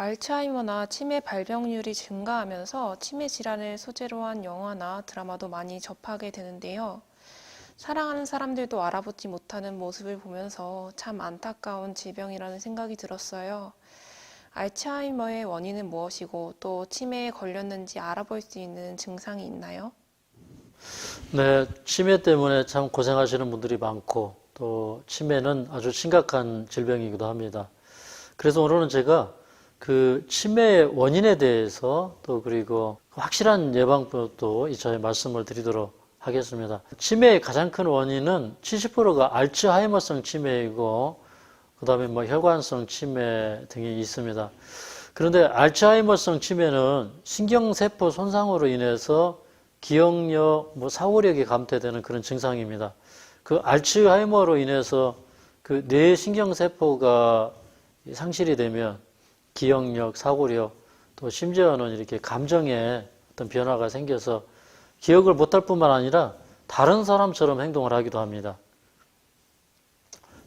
알츠하이머나 치매 발병률이 증가하면서 치매 질환을 소재로 한 영화나 드라마도 많이 접하게 되는데요. 사랑하는 사람들도 알아보지 못하는 모습을 보면서 참 안타까운 질병이라는 생각이 들었어요. 알츠하이머의 원인은 무엇이고 또 치매에 걸렸는지 알아볼 수 있는 증상이 있나요? 네, 치매 때문에 참 고생하시는 분들이 많고 또 치매는 아주 심각한 질병이기도 합니다. 그래서 오늘은 제가 그 치매의 원인에 대해서 또 그리고 확실한 예방법도 이차에 말씀을 드리도록 하겠습니다. 치매의 가장 큰 원인은 70%가 알츠하이머성 치매이고 그다음에 뭐 혈관성 치매 등이 있습니다. 그런데 알츠하이머성 치매는 신경세포 손상으로 인해서 기억력, 사고력이 감퇴되는 그런 증상입니다. 그 알츠하이머로 인해서 그 뇌 신경세포가 상실이 되면 기억력, 사고력, 또 심지어는 이렇게 감정에 어떤 변화가 생겨서 기억을 못할 뿐만 아니라 다른 사람처럼 행동을 하기도 합니다.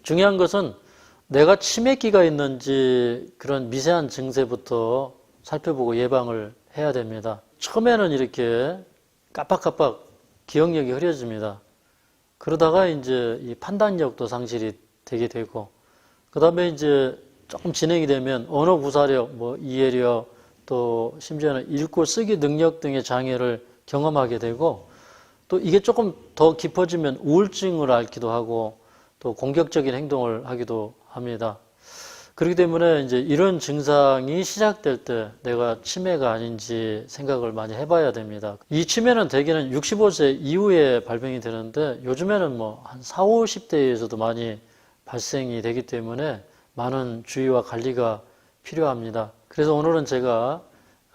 중요한 것은 내가 치매기가 있는지 그런 미세한 증세부터 살펴보고 예방을 해야 됩니다. 처음에는 이렇게 깜빡깜빡 기억력이 흐려집니다. 그러다가 이제 이 판단력도 상실이 되게 되고, 그 다음에 이제 조금 진행이 되면 언어 구사력, 이해력, 또 심지어는 읽고 쓰기 능력 등의 장애를 경험하게 되고, 또 이게 조금 더 깊어지면 우울증을 앓기도 하고, 또 공격적인 행동을 하기도 합니다. 그렇기 때문에 이제 이런 증상이 시작될 때 내가 치매가 아닌지 생각을 많이 해봐야 됩니다. 이 치매는 대개는 65세 이후에 발병이 되는데 요즘에는 한 40, 50대에서도 많이 발생이 되기 때문에 많은 주의와 관리가 필요합니다. 그래서 오늘은 제가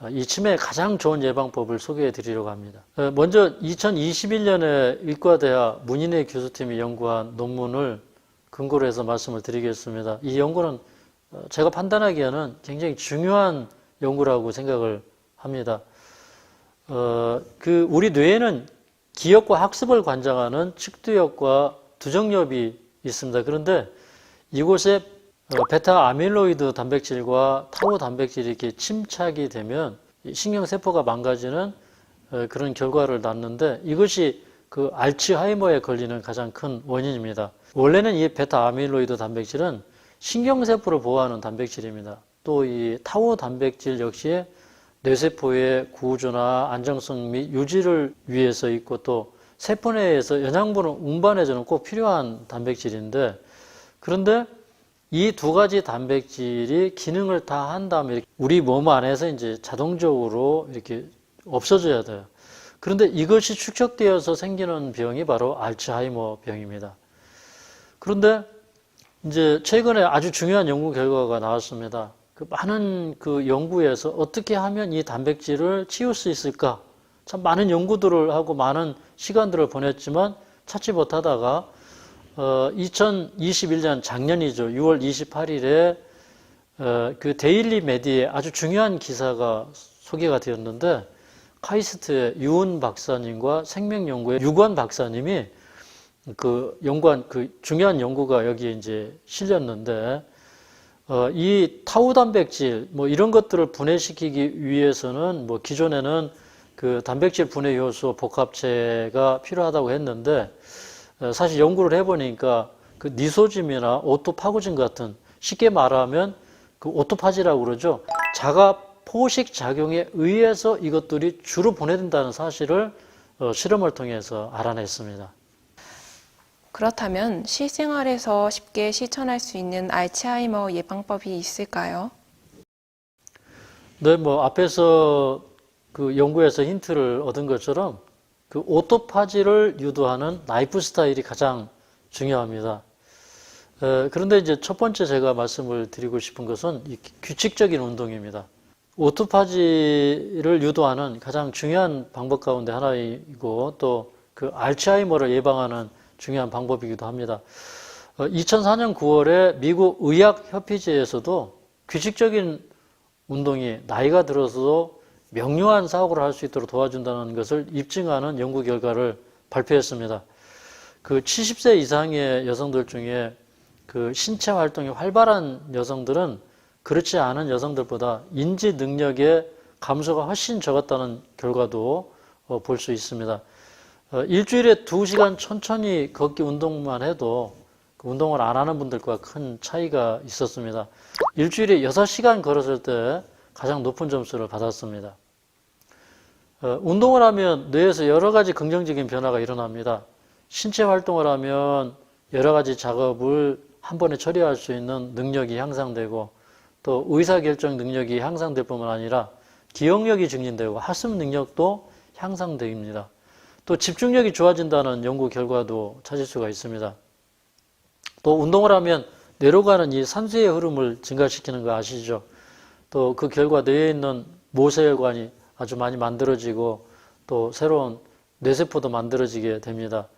이 치매의 가장 좋은 예방법을 소개해 드리려고 합니다. 먼저 2021년에 의과대학 문인혜 교수팀이 연구한 논문을 근거로 해서 말씀을 드리겠습니다. 이 연구는 제가 판단하기에는 굉장히 중요한 연구라고 생각을 합니다. 우리 뇌에는 기억과 학습을 관장하는 측두엽과 두정엽이 있습니다. 그런데 이곳에 베타 아밀로이드 단백질과 타우 단백질이 이렇게 침착이 되면 신경세포가 망가지는 그런 결과를 낳는데 이것이 그 알츠하이머에 걸리는 가장 큰 원인입니다. 원래는 이 베타 아밀로이드 단백질은 신경세포를 보호하는 단백질입니다. 또 이 타우 단백질 역시 뇌세포의 구조나 안정성 및 유지를 위해서 있고 또 세포 내에서 영양분을 운반해주는 꼭 필요한 단백질인데 그런데 이 두 가지 단백질이 기능을 다 한 다음에 우리 몸 안에서 이제 자동적으로 이렇게 없어져야 돼요. 그런데 이것이 축적되어서 생기는 병이 바로 알츠하이머 병입니다. 그런데 이제 최근에 아주 중요한 연구 결과가 나왔습니다. 많은 연구에서 어떻게 하면 이 단백질을 치울 수 있을까? 참 많은 연구들을 하고 많은 시간들을 보냈지만 찾지 못하다가 2021년 작년이죠. 6월 28일에 그 데일리 메디에 아주 중요한 기사가 소개가 되었는데 카이스트의 유은 박사님과 생명연구의 유관 박사님이 연구한 중요한 연구가 여기에 이제 실렸는데 이 타우 단백질 이런 것들을 분해시키기 위해서는 기존에는 그 단백질 분해 효소 복합체가 필요하다고 했는데 사실 연구를 해보니까 그 니소짐이나 오토파고진 같은 쉽게 말하면 그 오토파지라고 그러죠. 자가 포식 작용에 의해서 이것들이 주로 분해된다는 사실을 실험을 통해서 알아냈습니다. 그렇다면 실생활에서 쉽게 실천할 수 있는 알츠하이머 예방법이 있을까요? 네, 앞에서 그 연구에서 힌트를 얻은 것처럼 그 오토파지를 유도하는 라이프 스타일이 가장 중요합니다. 그런데 이제 첫 번째 제가 말씀을 드리고 싶은 것은 이 규칙적인 운동입니다. 오토파지를 유도하는 가장 중요한 방법 가운데 하나이고 또 그 알츠하이머를 예방하는 중요한 방법이기도 합니다. 2004년 9월에 미국 의학협의체에서도 규칙적인 운동이 나이가 들어서도 명료한 사고를 할 수 있도록 도와준다는 것을 입증하는 연구 결과를 발표했습니다. 그 70세 이상의 여성들 중에 그 신체 활동이 활발한 여성들은 그렇지 않은 여성들보다 인지 능력의 감소가 훨씬 적었다는 결과도 볼 수 있습니다. 일주일에 2시간 천천히 걷기 운동만 해도 그 운동을 안 하는 분들과 큰 차이가 있었습니다. 일주일에 6시간 걸었을 때 가장 높은 점수를 받았습니다. 운동을 하면 뇌에서 여러 가지 긍정적인 변화가 일어납니다. 신체 활동을 하면 여러 가지 작업을 한 번에 처리할 수 있는 능력이 향상되고 또 의사결정 능력이 향상될 뿐만 아니라 기억력이 증진되고 학습 능력도 향상됩니다. 또 집중력이 좋아진다는 연구 결과도 찾을 수가 있습니다. 또 운동을 하면 뇌로 가는 이 산소의 흐름을 증가시키는 거 아시죠? 또 그 결과 뇌에 있는 모세혈관이 아주 많이 만들어지고 또 새로운 뇌세포도 만들어지게 됩니다.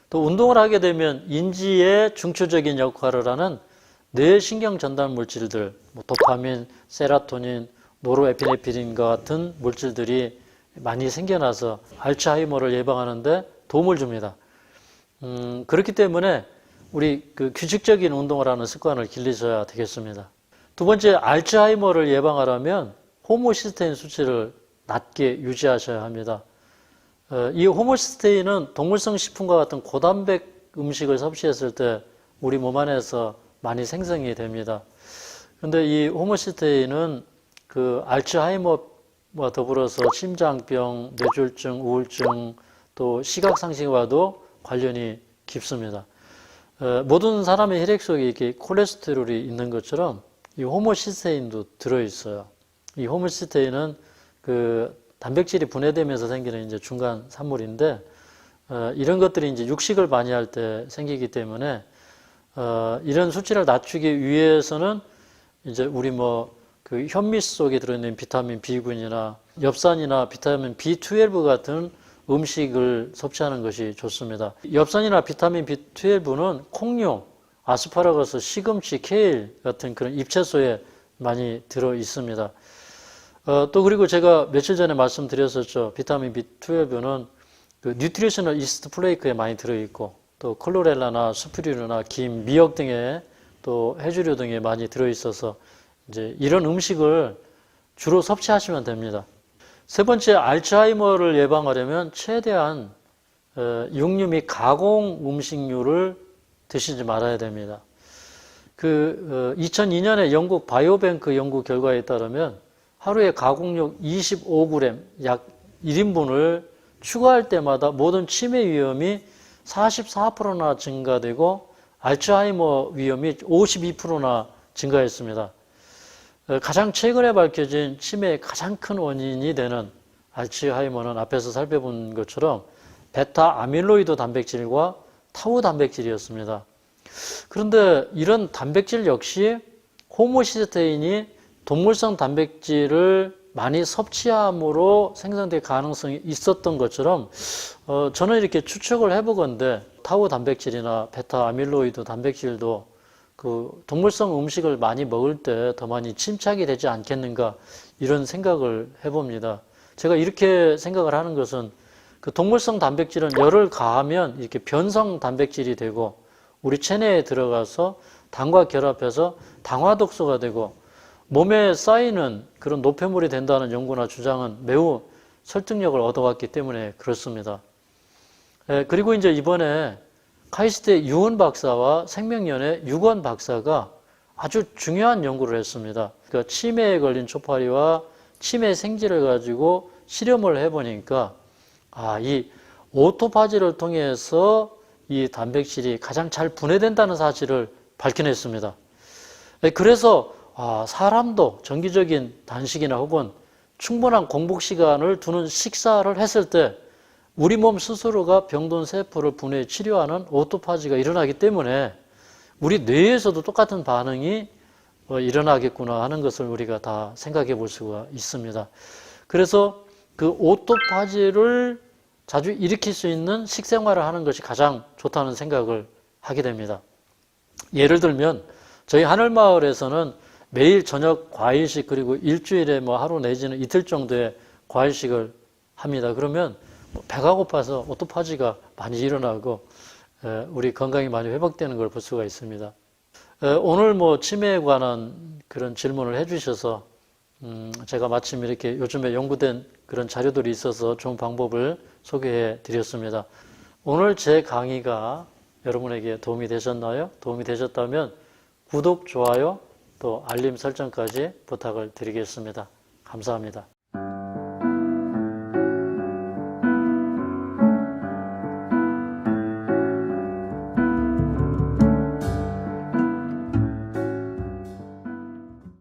또 운동을 하게 되면 인지에 중추적인 역할을 하는 뇌신경 전달 물질들, 도파민, 세라토닌, 노르에피네프린과 같은 물질들이 많이 생겨나서 알츠하이머를 예방하는 데 도움을 줍니다. 그렇기 때문에 우리 그 규칙적인 운동을 하는 습관을 길러셔야 되겠습니다. 두 번째, 알츠하이머를 예방하려면 호모시스테인 수치를 낮게 유지하셔야 합니다. 이 호모시스테인은 동물성 식품과 같은 고단백 음식을 섭취했을 때 우리 몸 안에서 많이 생성이 됩니다. 그런데 이 호모시스테인은 그 알츠하이머와 더불어서 심장병, 뇌졸중, 우울증, 또 시각상실과도 관련이 깊습니다. 모든 사람의 혈액 속에 이렇게 콜레스테롤이 있는 것처럼 이 호모시스테인도 들어있어요. 이 호모시스테인은 그 단백질이 분해되면서 생기는 이제 중간 산물인데, 이런 것들이 이제 육식을 많이 할 때 생기기 때문에, 이런 수치를 낮추기 위해서는 이제 우리 그 현미 속에 들어있는 비타민 B군이나 엽산이나 비타민 B12 같은 음식을 섭취하는 것이 좋습니다. 엽산이나 비타민 B12는 콩류, 아스파라거스, 시금치, 케일 같은 그런 잎채소에 많이 들어 있습니다. 또 그리고 제가 며칠 전에 말씀드렸었죠. 비타민 B12는 그 뉴트리셔널 이스트 플레이크에 많이 들어있고 또 클로렐라나 스피루리나 김, 미역 등에 또 해조류 등에 많이 들어있어서 이제 이런 음식을 주로 섭취하시면 됩니다. 세 번째, 알츠하이머를 예방하려면 최대한 육류 및 가공 음식류를 드시지 말아야 됩니다. 2002년에 영국 바이오뱅크 연구 결과에 따르면 하루에 가공육 25g, 약 1인분을 추가할 때마다 모든 치매 위험이 44%나 증가되고 알츠하이머 위험이 52%나 증가했습니다. 가장 최근에 밝혀진 치매의 가장 큰 원인이 되는 알츠하이머는 앞에서 살펴본 것처럼 베타 아밀로이드 단백질과 타우 단백질이었습니다. 그런데 이런 단백질 역시 호모시스테인이 동물성 단백질을 많이 섭취함으로 생성될 가능성이 있었던 것처럼 저는 이렇게 추측을 해보건대 타우 단백질이나 베타 아밀로이드 단백질도 그 동물성 음식을 많이 먹을 때 더 많이 침착이 되지 않겠는가 이런 생각을 해봅니다. 제가 이렇게 생각을 하는 것은 그 동물성 단백질은 열을 가하면 이렇게 변성 단백질이 되고 우리 체내에 들어가서 당과 결합해서 당화독소가 되고 몸에 쌓이는 그런 노폐물이 된다는 연구나 주장은 매우 설득력을 얻어왔기 때문에 그렇습니다. 그리고 이제 이번에 카이스트의 유은 박사와 생명연의 유건 박사가 아주 중요한 연구를 했습니다. 그러니까 치매에 걸린 초파리와 치매 생쥐를 가지고 실험을 해보니까 이 오토파지를 통해서 이 단백질이 가장 잘 분해된다는 사실을 밝혀냈습니다. 그래서 사람도 정기적인 단식이나 혹은 충분한 공복 시간을 두는 식사를 했을 때 우리 몸 스스로가 병든 세포를 분해 치료하는 오토파지가 일어나기 때문에 우리 뇌에서도 똑같은 반응이 일어나겠구나 하는 것을 우리가 다 생각해 볼 수가 있습니다. 그래서 그 오토파지를 자주 일으킬 수 있는 식생활을 하는 것이 가장 좋다는 생각을 하게 됩니다. 예를 들면 저희 하늘마을에서는 매일 저녁 과일식 그리고 일주일에 하루 내지는 이틀 정도의 과일식을 합니다. 그러면 배가 고파서 오토파지가 많이 일어나고 우리 건강이 많이 회복되는 걸 볼 수가 있습니다. 오늘 치매에 관한 그런 질문을 해주셔서 제가 마침 이렇게 요즘에 연구된 그런 자료들이 있어서 좋은 방법을 소개해 드렸습니다. 오늘 제 강의가 여러분에게 도움이 되셨나요? 도움이 되셨다면 구독, 좋아요, 또 알림 설정까지 부탁을 드리겠습니다. 감사합니다.